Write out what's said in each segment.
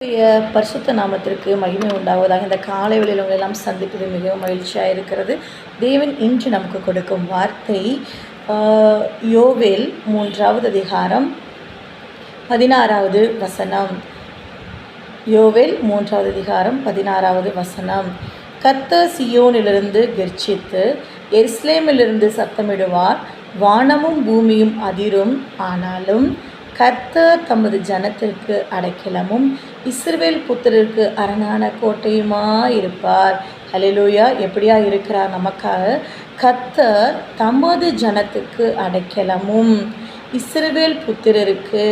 பரிசுத்த நாமத்திற்கு மகிமை உண்டாவதாக. இந்த காலை வேளையில் உங்களை எல்லாம் சந்திப்பது மிகவும் மகிழ்ச்சியாக இருக்கிறது. தேவன் இன்று நமக்கு கொடுக்கும் வார்த்தை யோவேல் 3வது அதிகாரம் 16வது வசனம். யோவேல் 3வது அதிகாரம் 16வது வசனம். கர்த்தர் சீயோனிலிருந்து கெர்ச்சித்து எருசலேமிலிருந்து சத்தமிடுவார், வானமும் பூமியும் அதிரும். ஆனாலும் கர்த்தர் தமது ஜனத்திற்கு அடைக்கலமும் இஸ்ரவேல் புத்திரருக்கு அரணான கோட்டையுமாயிருப்பார். ஹல்லேலூயா. எப்படியா இருக்கிறார் நமக்காக? கர்த்தர் தமது ஜனத்துக்கு அடைக்கலமும் இஸ்ரவேல் புத்திரருக்கு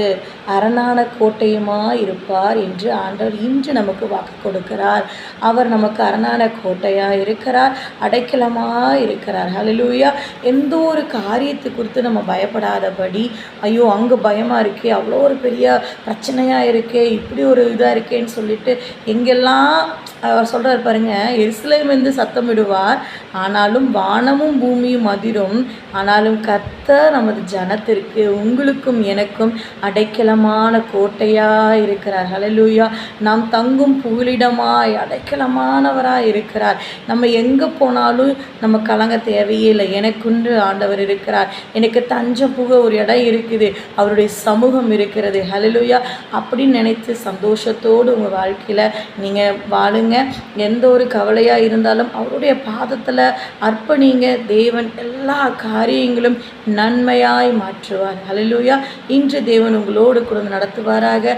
அரணான கோட்டையுமாயிருப்பார் என்று ஆண்டவர் இன்று நமக்கு வாக்கு கொடுக்கிறார். அவர் நமக்கு அரணான கோட்டையாக இருக்கிறார், அடைக்கலமாக இருக்கிறார். ஹல்லேலூயா. எந்த ஒரு காரியத்தை குறித்து நம்ம பயப்படாதபடி, ஐயோ அங்கே பயமாக இருக்கே, அவ்வளோ ஒரு பெரிய பிரச்சனையாக இருக்கே, இப்படி ஒரு இதாக இருக்கேன்னு சொல்லிட்டு எங்கெல்லாம் அவர் சொல்கிறார் பாருங்க, எருசலேமிலிருந்து சத்தமிடுவார், ஆனாலும் வானமும் பூமியும் அதிரும். ஆனாலும் கர்த்தர் நமது ஜனத்திற்கு, உங்களுக்கும் எனக்கும் அடைக்கலமான கோட்டையாக இருக்கிறார். ஹல்லேலூயா. நாம் தங்கும் புகலிடமாய் அடைக்கலமானவராய் இருக்கிறார். நம்ம எங்கே போனாலும் நம்ம கலங்க தேவையே இல்லை. எனக்குன்று ஆண்டவர் இருக்கிறார், எனக்கு தஞ்சம் புக ஒரு இடம் இருக்குது, அவருடைய சமூகம் இருக்கிறது. ஹல்லேலூயா. அப்படின்னு நினைத்து சந்தோஷத்தோடு உங்கள் வாழ்க்கையில் நீங்கள் வாழுங்க. எந்த ஒரு கவலையாக இருந்தாலும் அவருடைய பாதத்தில் அர்ப்பணிங்க. தேவன் எல்லா காரியங்களும் நன்மையாய் மாற்றுவார். ஹல்லேலூயா. இன்று தேவன் உங்களோடு கூட நடத்துவாராக.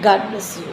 God bless you.